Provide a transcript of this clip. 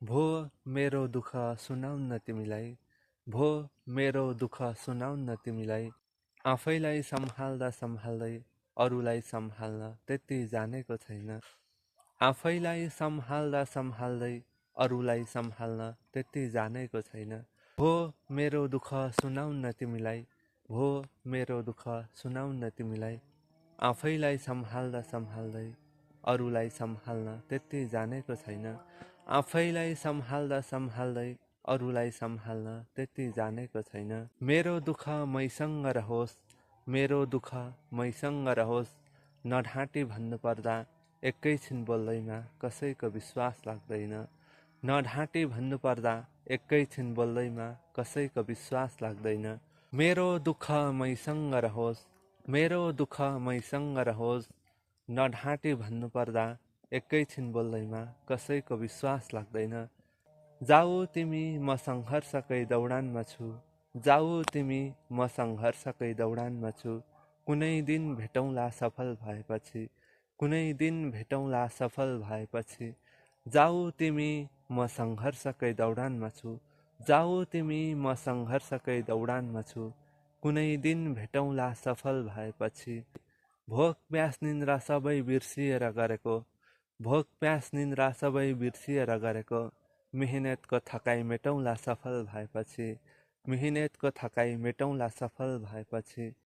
भो मेरो दुःख सुनाउन तिमीलाई, भो मेरो दुःख सुनाउन तिमीलाई। आफैलाई सम्हाल्दा सम्हाल्दै अरूलाई सम्हाल्न त्यति जानेको छैन। आफैलाई सम्हाल्दा सम्हाल्दै अरूलाई सम्हाल्न त्यति जानेको छैन। भो मेरो दुःख सुनाउन तिमीलाई, भो मेरो दुःख सुनाउन तिमीलाई। आफैलाई सम्हाल्दा सम्हाल्दै अरूलाई सम्हाल्न त्यति जानेको छैन। आफैलाई सम्हाल्दा सम्हाल्दै अरूलाई सम्हाल्न त्यति जानेको छैन। मेरो दुःख मैसँग रहोस्, मेरो दुःख मैसँग रहोस्। नढाँटी भन्नुपर्दा एकैछिन बोल्दैमा कसैको विश्वास लाग्दैन। नढाँटी भन्नुपर्दा एकैछिन बोल्दैमा कसैको विश्वास लाग्दैन। मेरो दुःख मैसँग रहोस्, मेरो दुःख मैसँग रहोस्। नढाँटी भन्नुपर्दा एकैछिन बोल्दैमा कसैको विश्वास लाग्दैन। जाऊ तिमी म सङ्घर्षकै दौडानमा छु, जाऊ तिमी म सङ्घर्षकै दौडानमा छु। कुनै दिन भेटौँला सफल भएपछि, कुनै दिन भेटौँला सफल भएपछि। जाऊ तिमी म सङ्घर्षकै दौडानमा छु, जाऊ तिमी म सङ्घर्षकै दौडानमा छु। कुनै दिन भेटौँला सफल भएपछि। भोक प्यास निन्द्रा सबै बिर्सिएर गरेको, भोक प्यास निन्द्रा सबै बिर्सिएर गरेको। मिहिनेतको थकाइ मेटौँला सफल भएपछि, मिहिनेतको थकाइ मेटौँला सफल भएपछि।